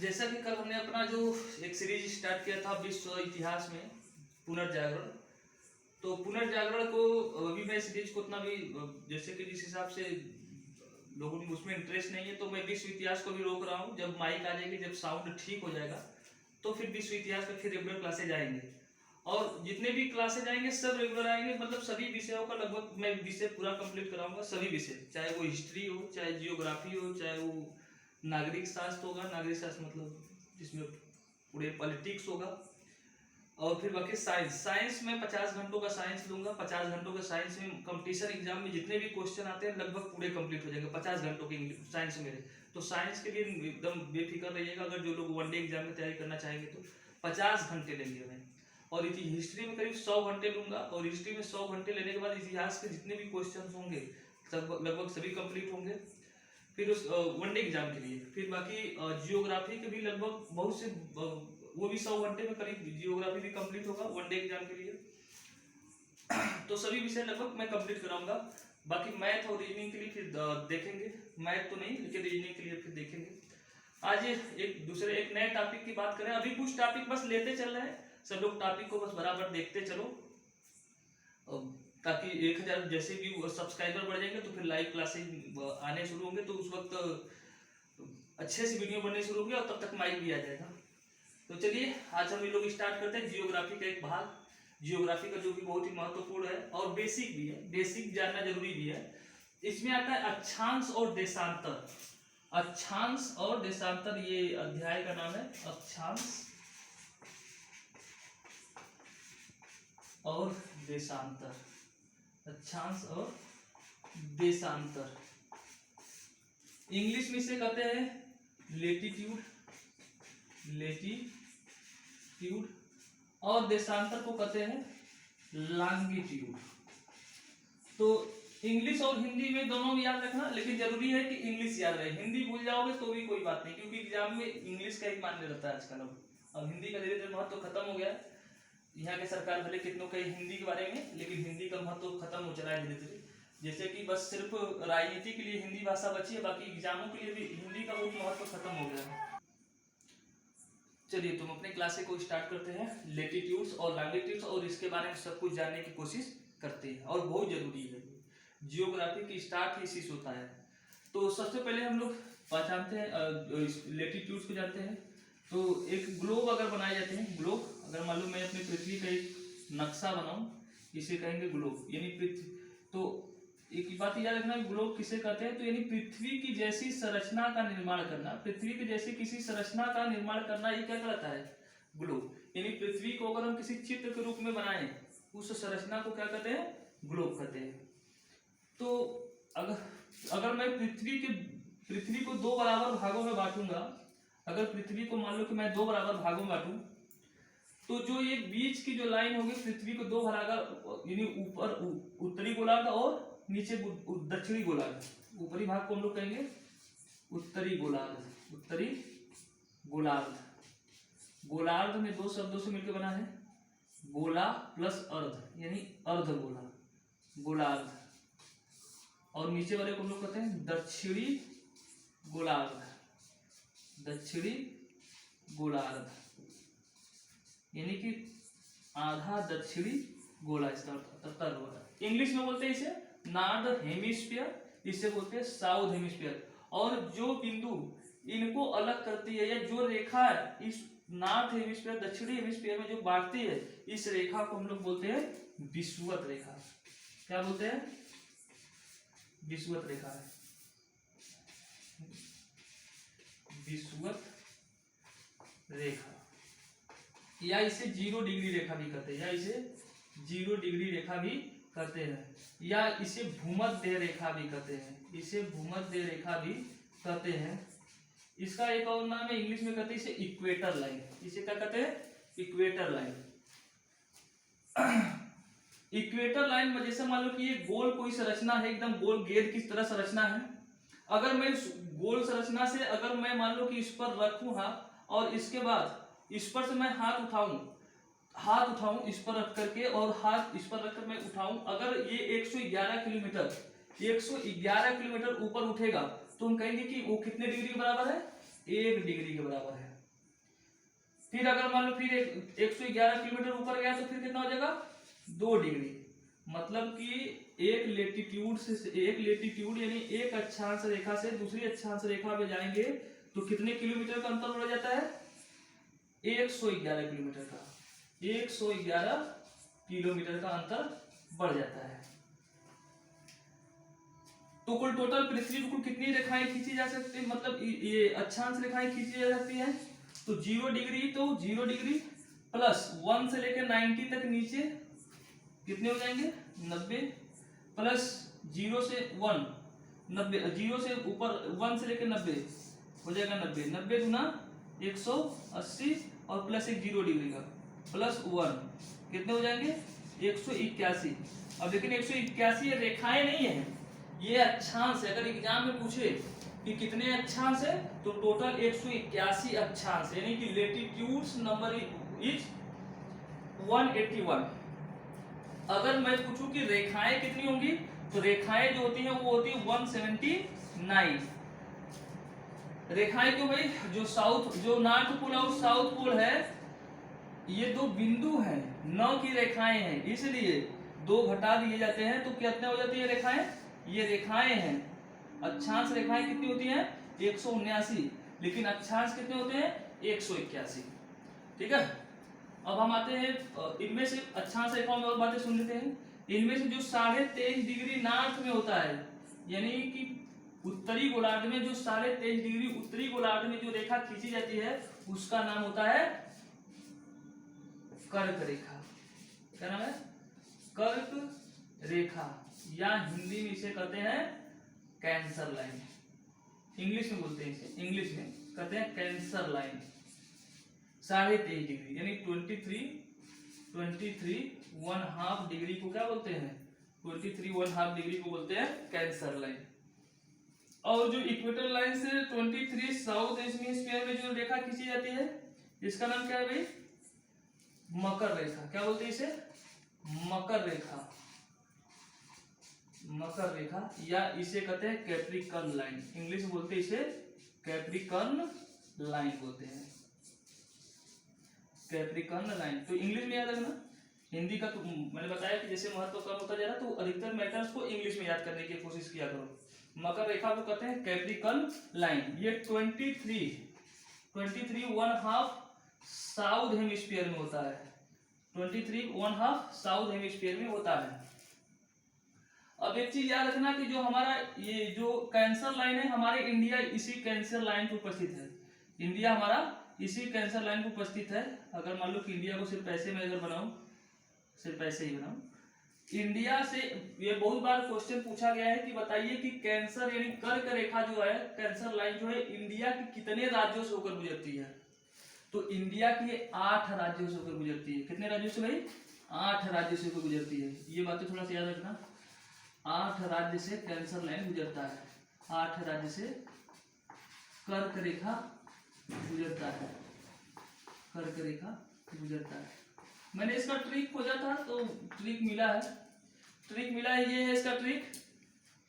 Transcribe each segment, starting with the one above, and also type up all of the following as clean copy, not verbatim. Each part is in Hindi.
जैसा कि कल हमने अपना जो एक सीरीज स्टार्ट किया था विश्व इतिहास में पुनर्जागरण, तो पुनर्जागरण को अभी मैं सीरीज को उतना भी जैसे कि जिस हिसाब से लोगों में उसमें इंटरेस्ट नहीं है, तो मैं विश्व इतिहास को भी रोक रहा हूँ। जब माइक आ जाएगी, जब साउंड ठीक हो जाएगा, तो फिर विश्व इतिहास में फिर रेगुलर क्लासेज आएंगे। और जितने भी क्लासेज आएंगे सब रेगुलर आएंगे, मतलब सभी विषयों का लगभग मैं विषय पूरा कंप्लीट कराऊंगा। सभी विषय, चाहे वो हिस्ट्री हो, चाहे जियोग्राफी हो, चाहे वो नागरिक शास्त्र होगा, नागरिक शास्त्र मतलब जिसमें पूरे पॉलिटिक्स होगा, और फिर बाकी साइंस में 50 घंटों का साइंस लूंगा। 50 घंटों का साइंस में कंपटीशन एग्जाम में जितने भी क्वेश्चन आते हैं लगभग पूरे कंप्लीट हो जाएंगे 50 घंटों के साइंस मेरे। तो साइंस के लिए एकदम बेफिक्र रहिएगा। अगर जो लोग वनडे एग्जाम में तैयारी करना चाहेंगे तो 50 घंटे लेंगे मैं। और हिस्ट्री में करीब 100 घंटे लूंगा, और हिस्ट्री में 100 घंटे लेने के बाद इतिहास के जितने भी क्वेश्चन होंगे लगभग सभी कंप्लीट होंगे फिर उस वनडे एग्जाम के लिए। फिर बाकी जियोग्राफी के भी लगभग बहुत से वो भी 100 घंटे में करीब जियोग्राफी भी कंप्लीट होगा वनडे एग्जाम के लिए। तो सभी विषय लगभग मैं कंप्लीट कराऊंगा। बाकी मैथ और रीजनिंग के लिए फिर देखेंगे, मैथ तो नहीं लेकिन रीजनिंग के लिए फिर देखेंगे। आज एक नए टॉपिक की बात करें। अभी कुछ टॉपिक बस लेते चल रहे हैं, सब लोग टॉपिक को बस बराबर देखते चलो, ताकि 1000 जैसे भी सब्सक्राइबर बढ़ जाएंगे तो फिर लाइव क्लासेज आने शुरू होंगे, तो उस वक्त अच्छे से वीडियो बनने शुरू होंगे और तब तक माइक भी आ जाएगा। तो चलिए आज हम लोग स्टार्ट करते हैं जियोग्राफी का एक भाग। जियोग्राफी का जो कि बहुत ही महत्वपूर्ण है और बेसिक भी है, बेसिक जानना जरूरी भी है। इसमें आता है अक्षांश और देशांतर। अक्षांश और देशांतर, ये अध्याय का नाम है अक्षांश और देशांतर। अक्षांश और देशांतर इंग्लिश में इसे कहते हैं लेटीट्यूड, लेटीट्यूड, और देशांतर को कहते हैं लॉन्गिट्यूड। तो इंग्लिश और हिंदी में दोनों याद रखना, लेकिन जरूरी है कि इंग्लिश याद रहे। हिंदी भूल जाओगे तो भी कोई बात नहीं, क्योंकि एग्जाम में इंग्लिश का ही मान्य रहता है आजकल। अब हिंदी का धीरे धीरे महत्व खत्म हो गया है। यहाँ के सरकार भले कितनों कही हिंदी के बारे में, लेकिन हिंदी का महत्व खत्म हो चला है धीरे धीरे। जैसे कि बस सिर्फ राजनीति के लिए हिंदी भाषा बची है, बाकी एग्जामों के लिए भी हिंदी का बहुत महत्व खत्म हो गया है। चलिए तुम अपने क्लासे को स्टार्ट करते हैं। लेटीट्यूड्स और लॉन्गिट्यूड्स और इसके बारे में सब कुछ जानने की कोशिश करते हैं, और बहुत जरूरी है। जियोग्राफी की स्टार्ट ही इसी से होता है। तो सबसे पहले हम लोग पहचानते हैं, लेटीट्यूड्स को जानते हैं। तो एक ग्लोब अगर बनाए जाते हैं, ग्लोब अगर मालूम मैं अपनी पृथ्वी का एक नक्शा बनाऊं, इसे कहेंगे ग्लोब, यानी पृथ्वी। तो एक बात याद रखना, ग्लोब किसे कहते हैं, तो यानी पृथ्वी की जैसी संरचना का निर्माण करना। पृथ्वी की जैसी किसी संरचना का निर्माण करना, ये क्या कहलाता है, ग्लोब। यानी पृथ्वी को अगर हम किसी चित्र के रूप में बनाएं, उस संरचना को क्या कहते हैं, ग्लोब कहते हैं। तो अगर मैं पृथ्वी को 2 बराबर भागों में बांटूंगा, अगर पृथ्वी को मान लो कि मैं 2 बराबर भागों में बांटूं, तो जो ये बीच की जो लाइन होगी, पृथ्वी को 2 भाग, यानी ऊपर उत्तरी गोलार्ध और नीचे दक्षिणी गोलार्ध। ऊपरी भाग को हम लोग कहेंगे उत्तरी गोलार्ध। उत्तरी गोलार्ध, गोलार्ध में 2 शब्दों से मिलकर बना है, गोला प्लस अर्ध, यानी अर्ध गोला, गोलार्ध। और नीचे वाले को हम लोग कहते हैं दक्षिणी गोलार्ध, दक्षिणी गोलार्ध, यानी कि आधा दक्षिणी गोला, इसका अर्थ होगा। इंग्लिश में बोलते हैं इसे नॉर्थ हेमिस्फीयर, इसे बोलते हैं साउथ हेमिस्फीयर। और जो बिंदु इनको अलग करती है, या जो रेखा इस नॉर्थ हेमिस्फीयर दक्षिणी हेमिस्फीयर में जो बांटती है, इस रेखा को हम लोग बोलते हैं विषुवत रेखा। क्या बोलते हैं, विषुवत रेखा है, विषुवत रेखा, या इसे 0 डिग्री रेखा भी कहते हैं, या इसे 0 डिग्री रेखा भी कहते हैं, या इसे भूमध्य रेखा भी कहते हैं, इसे भूमध्य रेखा भी कहते हैं। इसका एक और नाम है, इंग्लिश में कहते हैं इसे इक्वेटर लाइन। इसे क्या कहते हैं, इक्वेटर लाइन। इक्वेटर लाइन में जैसे मान लो कि ये गोल कोई संरचना है, एकदम गोल गेंद की तरह संरचना है। अगर मैं इस गोल संरचना से अगर मैं मान लो कि इस पर रखूं हाथ, और इसके बाद इस पर से मैं हाथ उठाऊं इस पर रख करके, और हाथ इस पर रखकर मैं उठाऊं, अगर ये 111 किलोमीटर ऊपर उठेगा, तो हम कहेंगे कि वो कितने डिग्री के बराबर है, 1 डिग्री के बराबर है। फिर अगर मान लो फिर 111 किलोमीटर ऊपर गया तो फिर कितना हो जाएगा 2 डिग्री। मतलब कि एक लेटीट्यूड यानी एक अक्षांश रेखा से दूसरी अक्षांश रेखा में जाएंगे तो कितने किलोमीटर का अंतर बढ़ जाता है 111 किलोमीटर का, 111 किलोमीटर का अंतर बढ़ जाता है। तो कुल टोटल पृथ्वी पर कितनी रेखाएं खींची जा सकती है, मतलब ये अक्षांश रेखाएं खींची जा सकती है। तो 0 डिग्री प्लस 1 से लेकर 90 तक नीचे कितने हो जाएंगे 90, प्लस 0 से 1 90, 0 से ऊपर 1 से लेकर 90 हो जाएगा 90, 90 गुना 180 और प्लस एक 0 डिग्री का प्लस 1 कितने हो जाएंगे 181। अब लेकिन 181 ये रेखाएं नहीं है, ये अक्षांश है। अगर एग्जाम में पूछे कि कितने अक्षांश है तो टोटल 181 अक्षांश, यानी कि लेटीट्यूड्स नंबर इज 181। अगर मैं पूछूं कि रेखाएं कितनी होंगी तो रेखाएं जो होती हैं वो होती है 179 रेखाएं। क्यों भाई, जो नॉर्थ पोल और साउथ पोल है ये दो बिंदु हैं, न की रेखाएं हैं, इसलिए 2 घटा दिए जाते हैं तो कितने हो जाती है रेखाएं, ये रेखाएं हैं। अक्षांश रेखाएं कितनी होती हैं 179, लेकिन अक्षांश कितने होते हैं 181। ठीक है, अब हम आते हैं इनमें से अक्षांश रेखाओं में और बातें सुन लेते हैं। इनमें से जो 23.5 डिग्री नॉर्थ में होता है, यानी कि उत्तरी गोलार्ध में जो 23.5 डिग्री उत्तरी गोलार्ध में जो रेखा खींची जाती है उसका नाम होता है कर्क रेखा। क्या नाम है, कर्क रेखा, या हिंदी में इसे कहते हैं कैंसर लाइन। इंग्लिश में बोलते हैं इसे, इंग्लिश में कहते हैं कैंसर लाइन। 23.5 डिग्री यानी 23.5 डिग्री को क्या बोलते हैं 23.5 डिग्री को बोलते हैं कैंसर लाइन। और जो इक्वेटर लाइन से 23 साउथ हेमिस्फीयर में जो रेखा खींची जाती है इसका नाम क्या है भाई, मकर रेखा। क्या बोलते हैं इसे, मकर रेखा, मकर रेखा, या इसे कहते हैं कैप्रिकॉर्न लाइन। इंग्लिश में बोलते हैं इसे कैप्रिकॉर्न लाइन बोलते हैं, कैप्रिकॉर्न लाइन। तो इंग्लिश में याद रखना, हिंदी का तो मैंने बताया कि जैसे महत्व कम होता जा रहा तो अधिकतर मैटर्स को इंग्लिश में याद करने की कोशिश किया करो। मकर रेखा को कहते हैं कैप्रिकॉर्न लाइन। ये 23.5 साउथ हेमिस्फीयर में होता है, 23.5 साउथ हेमिस्फीयर में होता है। अब एक चीज याद रखना कि जो हमारा ये जो कैंसर लाइन है, हमारे इंडिया इसी कैंसर लाइन पर उपस्थित है। इंडिया हमारा इसी कैंसर लाइन पर उपस्थित है। अगर मान लो कि इंडिया को सिर्फ पैसे में अगर बनाऊं, सिर्फ पैसे ही बनाऊं, इंडिया से ये बहुत बार क्वेश्चन पूछा गया है कि बताइए कि कैंसर यानी कर्क रेखा जो है, कैंसर लाइन जो है इंडिया के कितने राज्यों से होकर गुजरती है। तो इंडिया की 8 राज्यों से होकर गुजरती है। कितने राज्यों से भाई, 8 राज्यों से होकर गुजरती है। ये बातें थोड़ा सा याद रखना, 8 राज्य से कैंसर लाइन गुजरता है, 8 राज्य से कर्क रेखा गुजरता है, कर्क रेखा गुजरता है। मैंने इसका ट्रिक खोजा था तो ट्रिक मिला है, ट्रिक मिला है, ये है इसका ट्रिक।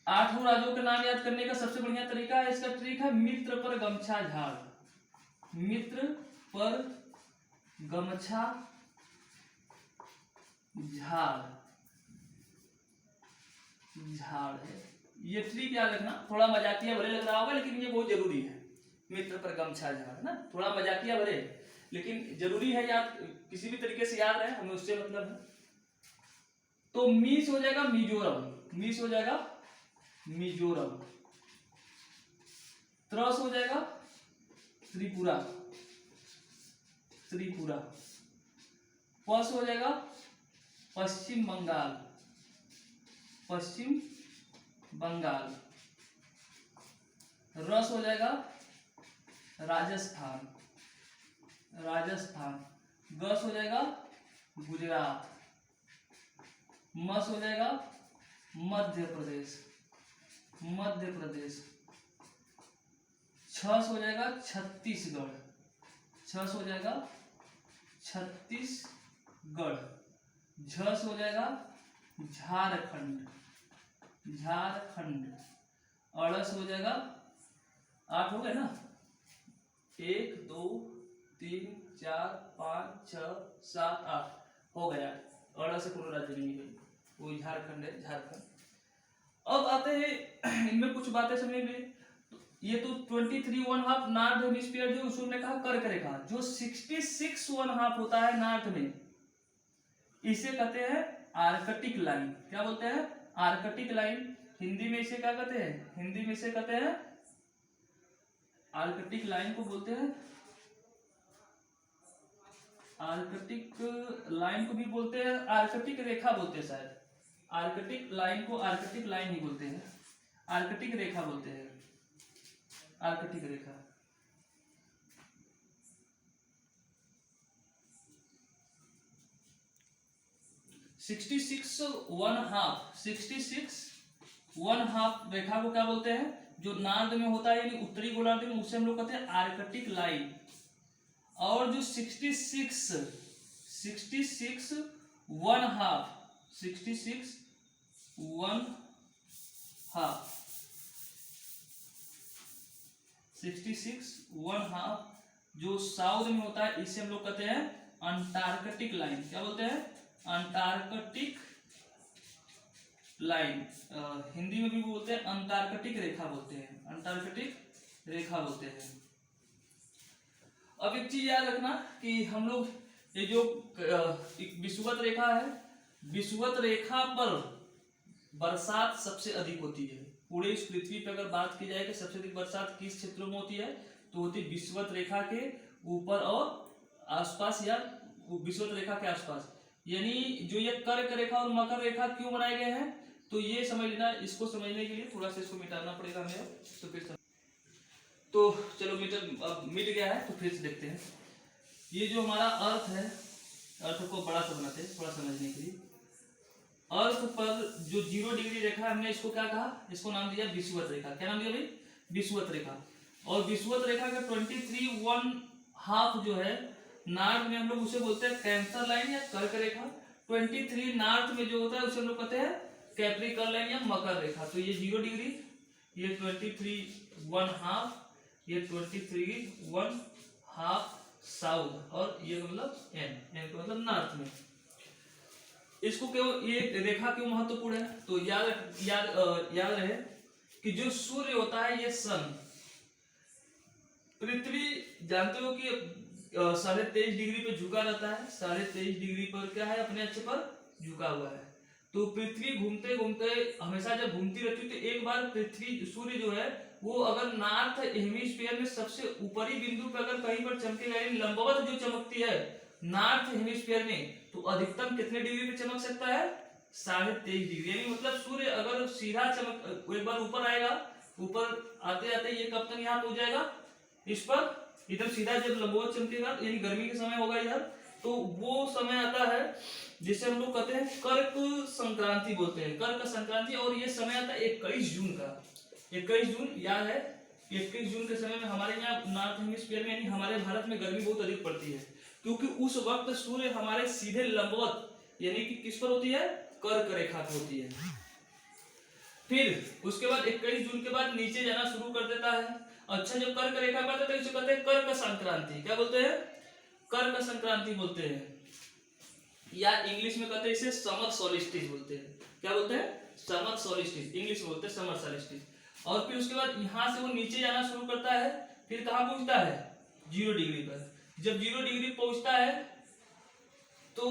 8 राज्यों के नाम याद करने का सबसे बढ़िया तरीका है, इसका ट्रिक है मित्र पर गमछा झाड़। मित्र पर गमछा झाड़, झाड़ है ये ट्रिक याद रखना। थोड़ा मजाकिया भले लग रहा होगा लेकिन ये बहुत जरूरी है। मित्र पर गमछा झाड़ ना, थोड़ा मजाकिया भले लेकिन जरूरी है, याद किसी भी तरीके से याद रहे, हमें उससे मतलब है। तो मीस हो जाएगा मिजोरम, मीस हो जाएगा मिजोरम, त्रस हो जाएगा त्रिपुरा, त्रिपुरा, पस हो जाएगा पश्चिम बंगाल, पश्चिम बंगाल, रस हो जाएगा राजस्थान, राजस्थान, गस हो जाएगा गुजरात, मस हो जाएगा मध्य प्रदेश, मध्य प्रदेश, छस हो जाएगा छत्तीसगढ़, छस हो जाएगा छत्तीसगढ़, झस हो जाएगा झारखंड, झारखंड, अड़स हो जाएगा 8 हो गए ना, 1 2 3 4 5 6 7 8 हो गया। अड़ा से पूरा राज्य नहीं है, वो झारखंड है, झारखंड। अब आते हैं इनमें कुछ बातें समझ में। ये तो 23 1/2 नॉर्थ हेमिस्फीयर जो उसने कहा कर्क रेखा, जो 66 1/2 होता है नॉर्थ में, इसे कहते हैं आर्कटिक लाइन। क्या बोलते हैं? Arctic line. हिंदी में इसे क्या कहते हैं? हिंदी में इसे कहते हैं आर्कटिक लाइन को बोलते हैं, आर्कटिक लाइन को भी बोलते हैं, आर्कटिक रेखा बोलते हैं शायद। आर्कटिक लाइन को आर्कटिक लाइन ही बोलते हैं, आर्कटिक रेखा बोलते हैं, आर्कटिक रेखा। सिक्सटी सिक्स वन हाफ रेखा को क्या बोलते हैं? जो नॉर्थ में होता है यानी उत्तरी गोलार्ध में, उसे हम लोग कहते हैं आर्कटिक लाइन। और जो 66 1/2 जो साउथ में होता है, इसे हम लोग कहते हैं अंटार्कटिक लाइन। क्या बोलते हैं? Antarctic line. हिंदी में भी बोलते हैं अंटार्कटिक रेखा बोलते हैं, अंटार्कटिक रेखा बोलते हैं। अब एक चीज याद रखना कि हम लोग ये जो विषुवत रेखा है, विषुवत रेखा पर बरसात सबसे अधिक होती है। पूरे इस पृथ्वी पर अगर बात की जाए कि सबसे अधिक बरसात किस क्षेत्रों में होती है, तो होती है विषुवत रेखा के ऊपर और आसपास, या विषुवत रेखा के आसपास। यानी जो ये कर्क रेखा और मकर रेखा क्यों बनाए गए हैं, तो ये समझ लेना। इसको समझने के लिए थोड़ा सा इसको मिटाना पड़ेगा हमें, तो फिर तो चलो मिट गया है, तो फिर से देखते हैं। ये जो हमारा अर्थ है, अर्थ को बड़ा सा बनाते हैं थोड़ा समझने के लिए। अर्थ पर जो 0 डिग्री रेखा, हमने इसको क्या कहा? इसको नाम दिया विषुवत रेखा। क्या नाम दिया भाई? विषुवत रेखा। और विषुवत रेखा का 23 1/2 जो है नॉर्थ में, हम लोग उसे बोलते हैं कैंसर लाइन या कर्क रेखा। 23 नॉर्थ में जो होता है उसे हम लोग कहते हैं कैप्रिकॉर्न लाइन या मकर रेखा। तो ये 0 डिग्री, ये 23 1/2, ये 23 1/2 साउथ, और ये मतलब एन का मतलब नॉर्थ में। इसको क्यों, ये रेखा क्यों महत्वपूर्ण है? तो याद रहे कि जो सूर्य होता है, ये सन, पृथ्वी जानते हो कि 23.5 डिग्री पे झुका रहता है। 23.5 डिग्री पर क्या है? अपने अक्ष पर झुका हुआ है। तो पृथ्वी घूमते घूमते हमेशा जब घूमती रहती है, तो एक बार पृथ्वी सूर्य जो है वो अगर नॉर्थ हेमिस्फीयर में सबसे ऊपरी बिंदु पर अगर कहीं पर चमकेगा, यानी लंबवत जो चमकती है नॉर्थ हेमिस्फीयर में, तो अधिकतम कितने डिग्री पे चमक सकता है? 23.5 डिग्री। यानी मतलब सूर्य अगर सीधा चमक एक बार ऊपर आएगा, ऊपर आते आते ये कब तक यहाँ पहुंच जाएगा? इस पर इधर सीधा जब लंबवत चमकेगा, यानी गर्मी के समय होगा इधर, तो वो समय आता है जिसे हम लोग कहते हैं कर्क संक्रांति बोलते हैं, कर्क संक्रांति। और ये समय आता है 21 जून का। 21 जून याद है, 21 जून के समय में हमारे यहाँ नॉर्थ हेमिस्फीयर में यानी हमारे भारत में गर्मी बहुत अधिक पड़ती है, क्योंकि उस वक्त सूर्य हमारे सीधे लंबवत यानी कि किस पर होती है? कर्क रेखा पर होती है। फिर उसके बाद 21 जून के बाद नीचे जाना शुरू कर देता है। अच्छा, जब कर्क रेखा पर आता है तो इसे कहते हैं कर्क संक्रांति। क्या बोलते हैं? कर्क संक्रांति बोलते हैं, या इंग्लिश में कहते हैं इसे समर सोलिस्टिस बोलते हैं। क्या बोलते हैं? समर सोलिस्टिस, इंग्लिश में बोलते हैं समर सोलिस्टिस। और फिर उसके बाद यहाँ से वो नीचे जाना शुरू करता है। फिर कहाँ पहुंचता है? 0 डिग्री पर। जब 0 डिग्री पहुंचता है तो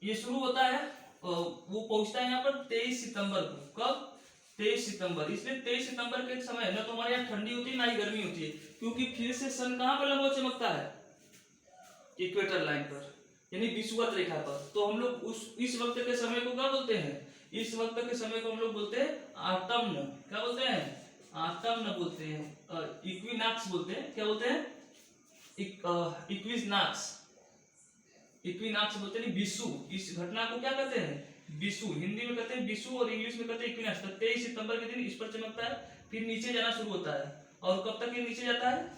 ये शुरू होता है, वो पहुंचता है यहाँ पर 23 सितंबर को। कब? 23 सितंबर। इसलिए 23 सितंबर के समय ना तो हमारे यहाँ ठंडी होती है ना ही गर्मी होती है, क्योंकि फिर से सन कहाँ पर लंबवत चमकता है? इक्वेटर लाइन पर, यानी विषुवत रेखा पर। तो हम लोग इस वक्त के समय को क्या बोलते हैं? इस वक्त के समय को हम लोग बोलते हैं आटम्न। क्या बोलते हैं? आटम्न बोलते हैं, इक्विनॉक्स बोलते हैं। क्या बोलते हैं? इक्विनॉक्स, इक्विनॉक्स बोलते हैं विषु। इस घटना को क्या कहते हैं? विषु। हिंदी में कहते हैं विषु और इंग्लिश में कहते हैं इक्विनॉक्स। 23 सितंबर के दिन इस पर चमकता है, फिर नीचे जाना शुरू होता है। और कब तक ये नीचे जाता है?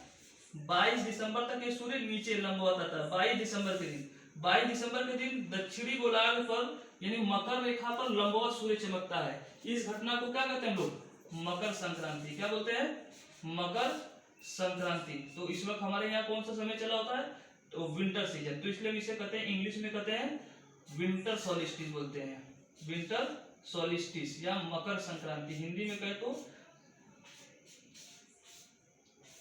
22 दिसंबर तक ये सूर्य नीचे लंबवत आता है। 22 दिसंबर के दिन, 22 दिसंबर के दिन दक्षिणी गोलार्ध पर यानी मकर रेखा पर लंबवत सूर्य चमकता है। इस घटना को क्या कहते हैं हम लोग? मकर संक्रांति। क्या बोलते हैं? मकर संक्रांति। तो इस वक्त हमारे यहाँ कौन सा समय चला होता है, तो विंटर सीजन। तो इसलिए हम इसे कहते हैं, इंग्लिश में कहते हैं विंटर सॉलिस्टिस बोलते हैं, विंटर सॉलिस्टिस या मकर संक्रांति। हिंदी में कहे तो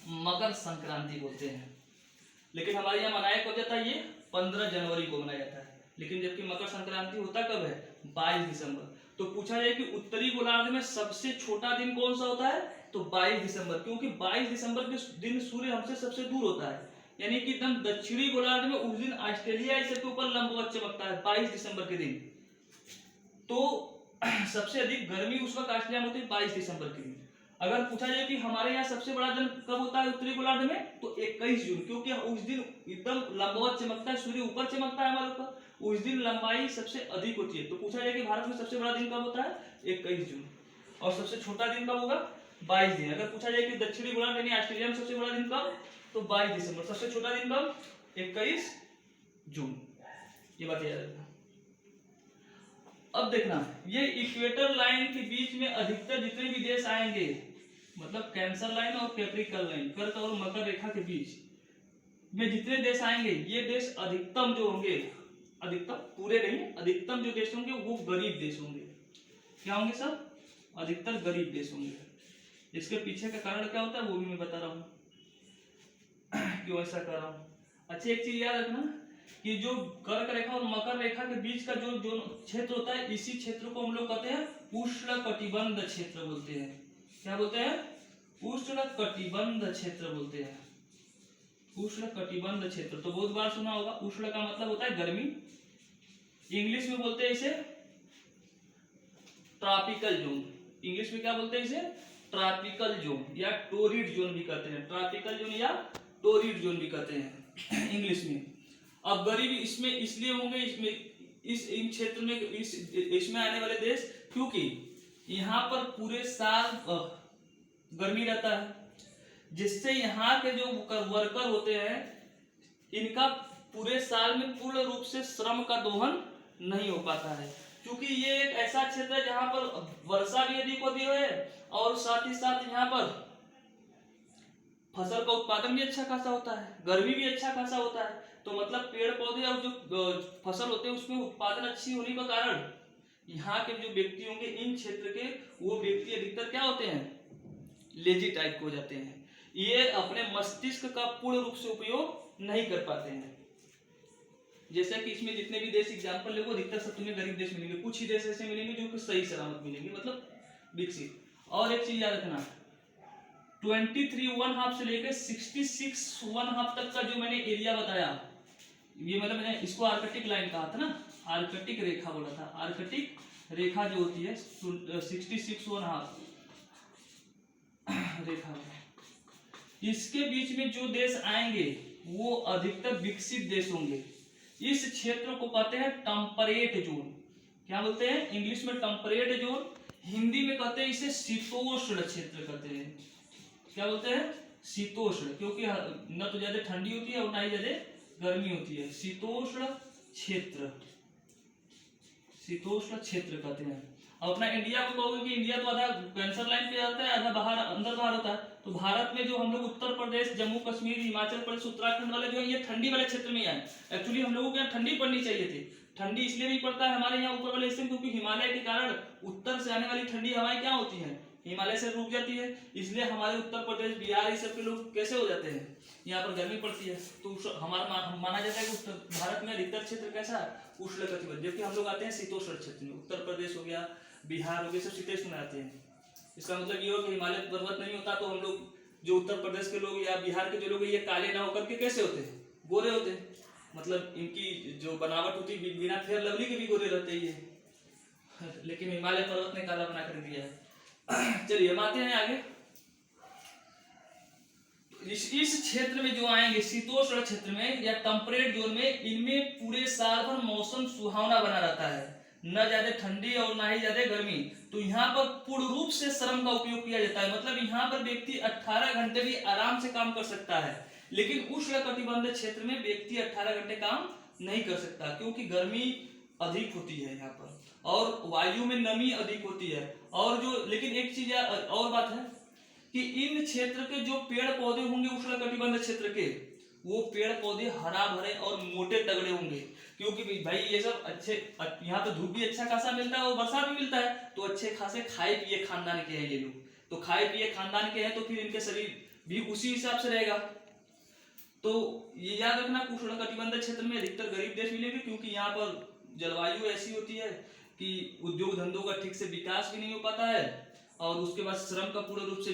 मकर संक्रांति बोलते हैं। लेकिन हमारे यहाँ मनाया कब जाता है, ये 15 जनवरी को मनाया जाता है। लेकिन जबकि मकर संक्रांति होता कब है, 22 दिसंबर। तो पूछा जाए कि उत्तरी गोलार्ध में सबसे छोटा दिन कौन सा होता है, तो 22 दिसंबर, क्योंकि 22 दिसंबर के दिन सूर्य हमसे सबसे दूर होता है। यानी कि एकदम दक्षिणी गोलार्ध में उस दिन ऑस्ट्रेलिया इसके ऊपर लंबवत चमकता है 22 दिसंबर के दिन। तो सबसे अधिक गर्मी उस वक्त ऑस्ट्रेलिया में होती है 22 दिसंबर के दिन। अगर पूछा जाए कि हमारे यहाँ सबसे बड़ा दिन कब होता है उत्तरी गोलार्ध में, तो 21 जून, क्योंकि उस दिन एकदम लंबवत चमकता है, सूर्य ऊपर चमकता है हमारे ऊपर, उस दिन लंबाई सबसे अधिक होती है। तो पूछा जाए कि भारत में सबसे बड़ा दिन कब होता है, 21 जून, और सबसे छोटा दिन कब होगा, 22 दिन। अगर पूछा जाए कि दक्षिणी गोलार्ध यानी ऑस्ट्रेलिया में सबसे बड़ा दिन कब, तो 22 दिसंबर, सबसे छोटा दिन कब, 21 जून। ये बात याद रखना। अब देखना, ये इक्वेटर लाइन के बीच में अधिकतर जितने भी देश आएंगे, मतलब कैंसर लाइन और कैप्रिकॉर्न लाइन, कर्क और मकर रेखा के बीच में जितने देश आएंगे, ये देश अधिकतम जो होंगे, अधिकतम पूरे नहीं, अधिकतम जो देश होंगे वो गरीब देश होंगे। क्या होंगे सब, अधिकतर गरीब देश होंगे। इसके पीछे का कारण क्या होता है वो भी मैं बता रहा हूँ क्यों ऐसा कर रहा हूँ। अच्छा, एक चीज याद रखना कि जो कर्क रेखा और मकर रेखा के बीच का जो जो क्षेत्र होता है, इसी क्षेत्र को हम लोग कहते हैं उष्णकटिबंध क्षेत्र बोलते हैं। क्या बोलते हैं, उष्णकटिबंध क्षेत्र बोलते हैं, उष्णकटिबंध क्षेत्र। तो बहुत बार सुना होगा, उष्ण का मतलब होता है गर्मी, इंग्लिश में बोलते हैं इसे ट्रॉपिकल जोन। इंग्लिश में क्या बोलते हैं इसे, ट्रॉपिकल जोन या टोरिड जोन भी कहते हैं, ट्रॉपिकल जोन या टोरिड जोन भी कहते हैं इंग्लिश में। अब गरीब इसमें इसलिए होंगे, इसमें इन क्षेत्र में इसमें आने वाले देश, क्योंकि यहाँ पर पूरे साल गर्मी रहता है, जिससे यहाँ के जो वर्कर होते हैं इनका पूरे साल में पूर्ण रूप से श्रम का दोहन नहीं हो पाता है, क्योंकि ये एक ऐसा क्षेत्र है जहाँ पर वर्षा भी अधिक होती है और साथ ही साथ यहाँ पर फसल का उत्पादन भी अच्छा खासा होता है, गर्मी भी अच्छा खासा होता है। तो मतलब पेड़ पौधे और जो फसल होते हैं उसमें उत्पादन अच्छी होने के कारण यहाँ के जो व्यक्ति होंगे इन क्षेत्र के, वो व्यक्ति अधिकतर क्या होते हैं, लेजी टाइप के हो जाते हैं। ये अपने मस्तिष्क का पूर्ण रूप से उपयोग नहीं कर पाते हैं। जैसे कि इसमें जितने भी देश एग्जाम्पल ले, वो अधिकतर सब तुम्हें गरीब देश मिलेंगे, कुछ ही देश ऐसे मिलेंगे जो कि सही सलामत मिलेंगे, मतलब विकसित। और एक चीज याद रखना, 23.5 से लेकर 66.5 तक का जो मैंने एरिया बताया, ये मतलब मैंने इसको आर्कटिक लाइन कहा था ना, आर्कटिक रेखा बोला था। आर्कटिक रेखा जो होती है 66.5 रेखा, इसके बीच में जो देश आएंगे वो अधिकतर विकसित देश होंगे। इस क्षेत्र को कहते हैं टेम्परेट जोन। क्या बोलते हैं इंग्लिश में, टेम्परेट जोन। हिंदी में कहते हैं इसे शीतोष्ण क्षेत्र कहते हैं। क्या बोलते हैं, शीतोष्ण, क्योंकि न तो ज्यादा ठंडी होती है और ना ही ज्यादा गर्मी होती है। शीतोष्ण क्षेत्र, शीतोष्ण क्षेत्र कहते हैं। अब अपना इंडिया को कहोगे कि इंडिया तो आधा कैंसर लाइन पे आता है, आधा बाहर अंदर बाहर होता है। तो भारत में जो हम लोग उत्तर प्रदेश, जम्मू कश्मीर, हिमाचल प्रदेश, उत्तराखंड वाले जो है ये ठंडी वाले क्षेत्र में आए। एक्चुअली हम लोगों को यहाँ ठंडी पड़नी चाहिए थी। ठंडी इसलिए भी पड़ता है हमारे यहाँ ऊपर वाले हिस्से में, क्योंकि हिमालय के कारण उत्तर से आने वाली ठंडी हवाएं क्या होती है, हिमालय से रुक जाती है। इसलिए हमारे उत्तर प्रदेश, बिहार, इस सब के लोग कैसे हो जाते हैं, यहाँ पर गर्मी पड़ती है। तो हमारा माना जाता है कि उत्तर भारत में अधिकतर क्षेत्र कैसा है, उष्णकटिबंध, जबकि हम लोग आते हैं शीतोष्ण क्षेत्र में। उत्तर प्रदेश हो गया, बिहार हो गया, सब शीतोष्ण में आते हैं। इसका मतलब ये हो कि हिमालय पर्वत नहीं होता तो हम लोग जो उत्तर प्रदेश के लोग या बिहार के जो लोग ये काले ना होकर के कैसे होते हैं, गोरे होते हैं। मतलब इनकी जो बनावट होती है बिना फेयर लवली के भी गोरे रहते हैं, लेकिन हिमालय पर्वत ने काला बना कर दिया है। चलिए हम आते हैं आगे। इस क्षेत्र में जो आएंगे शीतोष्ण क्षेत्र में या टेम्परेट जोन में, इनमें पूरे साल भर मौसम सुहावना बना रहता है, न ज्यादा ठंडी और ना ही ज्यादा गर्मी। तो यहाँ पर पूर्ण रूप से श्रम का उपयोग किया जाता है, मतलब यहाँ पर व्यक्ति 18 घंटे भी आराम से काम कर सकता है। लेकिन उष्णकटिबंध क्षेत्र में व्यक्ति 18 घंटे काम नहीं कर सकता, क्योंकि गर्मी अधिक होती है यहाँ पर और वायु में नमी अधिक होती है। और जो लेकिन एक चीज और बात है कि इन क्षेत्र के जो पेड़ पौधे होंगे उष्णकटिबंध क्षेत्र के, वो पेड़ पौधे हरा भरे और मोटे तगड़े होंगे, क्योंकि भाई ये सब अच्छे, यहाँ पे धूप भी अच्छा खासा मिलता है और बरसात भी मिलता है, तो अच्छे खासे खाए पिए खानदान के हैं ये लोग। तो खाए पिए खानदान के हैं तो फिर इनके शरीर भी उसी हिसाब से रहेगा। तो ये याद रखना, उष्णकटिबंधीय क्षेत्र में अधिकतर गरीब देश मिलेंगे, क्योंकि यहाँ पर जलवायु ऐसी होती है कि उद्योग धंधों का ठीक से विकास भी नहीं हो पाता है, और उसके बाद श्रम का पूर्ण रूप से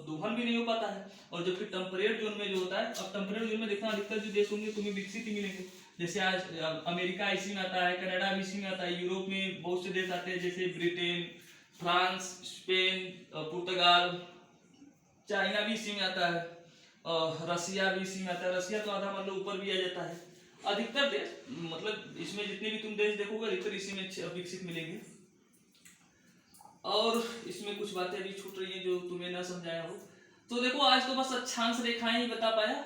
दोहन भी नहीं हो पाता है। और जबकि टेम्परेट जोन में जो होता है, अब टेम्परेट जोन में देखना अधिकतर जो देश होंगे तुम्हें विकसित ही मिलेंगे। जैसे आज अमेरिका इसी में आता है, कनाडा भी इसी में आता है, यूरोप में बहुत से देश आते हैं जैसे ब्रिटेन, फ्रांस, स्पेन, पुर्तगाल, चाइना भी इसी में आता है, रसिया भी इसी में आता है। रसिया तो आधा मतलब ऊपर भी आ जाता है। अधिकतर देश, मतलब इसमें जितने भी तुम देश देखोगे अधिकतर इसी में विकसित मिलेंगे। और इसमें कुछ बातें अभी छूट रही हैं जो तुम्हें ना समझाया हो, तो देखो आज तो बस अक्षांश रेखाएं ही बता पाया।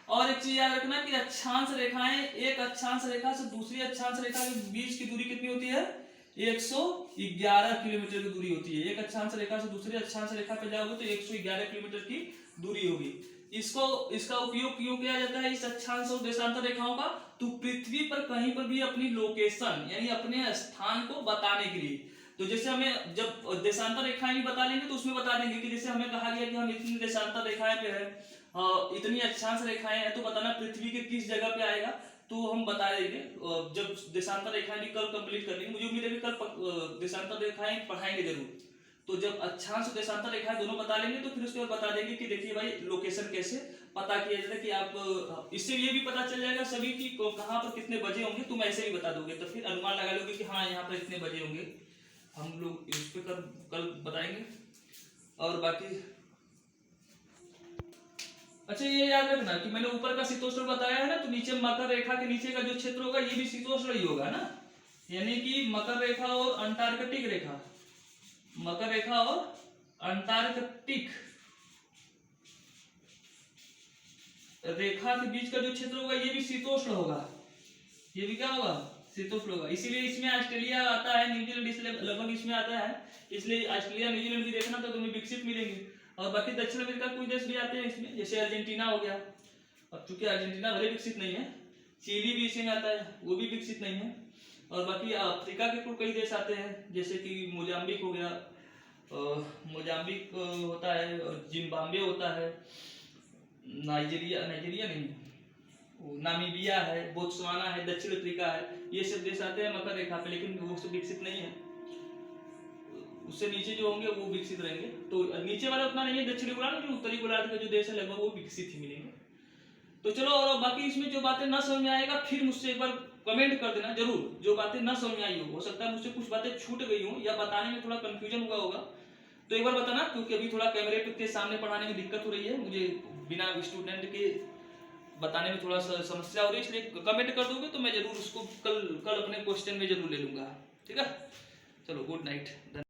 और एक चीज याद रखना कि अक्षांश रेखाएं, एक अक्षांश रेखा से दूसरी अक्षांश रेखा के बीच की दूरी कितनी होती है? 111 किलोमीटर की दूरी होती है। एक अक्षांश रेखा से दूसरी अक्षांश रेखा पे जाओगे तो 111 किलोमीटर की दूरी होगी। इसका उपयोग क्यों किया जाता है इस अक्षांश और देशांतर रेखाओं का? तो पृथ्वी पर कहीं पर भी अपनी लोकेशन यानी अपने स्थान को बताने के लिए। तो जैसे हमें जब देशांतर रेखाएं भी बता लेंगे तो उसमें बता देंगे कि जैसे हमें कहा गया कि हम इतनी देशांतर रेखाएं पे है, इतनी अक्षांश रेखाएं हैं, तो बताना पृथ्वी के किस जगह पे आएगा, तो हम बता देंगे। जब देशांतर रेखाएं भी कल कंप्लीट कर लेंगे, मुझे उम्मीद है कि कल देशांतर रेखाएं पढ़ाएंगे जरूर। तो जब अक्षांश देशांतर रेखाएं दोनों बता लेंगे तो फिर उसके बाद बता देंगे कि देखिए भाई लोकेशन कैसे पता किया जाता है, कि आप इससे ये भी पता चल जाएगा सभी की कहाँ पर कितने बजे होंगे। तुम ऐसे भी बता दोगे तो फिर अनुमान लगा लोगे कि हाँ यहाँ पर इतने बजे होंगे। हम लोग इस पे कल बताएंगे। और बाकी अच्छा ये याद रखना कि मैंने ऊपर का शीतोष्ण बताया है ना, तो नीचे मकर रेखा के नीचे का जो क्षेत्र होगा ये भी शीतोष्ण ही होगा ना, यानी कि मकर रेखा और अंटार्कटिक रेखा, मकर रेखा और अंटार्कटिक रेखा के बीच का जो क्षेत्र होगा ये भी शीतोष्ण होगा। ये भी क्या होगा? शीतोष्ण होगा। इसीलिए इसमें ऑस्ट्रेलिया आता है, न्यूजीलैंड इसलिए लगभग इसमें आता है, इसलिए ऑस्ट्रेलिया न्यूजीलैंड भी देखना तो तुम्हें विकसित मिलेंगे। और बाकी दक्षिण अमेरिका कुछ देश भी आते हैं इसमें, जैसे अर्जेंटीना हो गया। अब चूंकि अर्जेंटीना भले विकसित नहीं है, चिली भी इसी में आता है, वो भी विकसित नहीं है। और बाकी अफ्रीका के कुछ कई देश आते हैं, जैसे कि मोजाम्बिक हो गया, मोजाम्बिक होता है, और जिम्बाब्वे होता है, नाइजीरिया नहीं, नामीबिया है, बोत्सवाना है, दक्षिण अफ्रीका है, ये सब देश आते हैं मकर रेखा पे, लेकिन वो सब विकसित नहीं है। उससे नीचे जो होंगे वो विकसित रहेंगे। तो नीचे वाला उतना नहीं है दक्षिणी गोलार्ध, लेकिन उत्तरी गोलार्ध के जो देश है लगभग वो विकसित ही मिलेंगे। तो चलो, और बाकी इसमें जो बातें ना समझ में आएगा फिर मुझसे एक बार कमेंट कर देना जरूर, जो बातें ना समझ में आई हो सकता है मुझसे कुछ बातें छूट गई हो या बताने में थोड़ा कंफ्यूजन हुआ होगा, तो एक बार बताना, क्योंकि अभी थोड़ा कैमरे के सामने पढ़ाने में दिक्कत हो रही है, मुझे बिना स्टूडेंट के बताने में थोड़ा सा समस्या हो रही है, इसलिए कमेंट कर दोगे तो मैं जरूर उसको कल अपने क्वेश्चन में जरूर ले लूंगा। ठीक है, चलो गुड नाइट।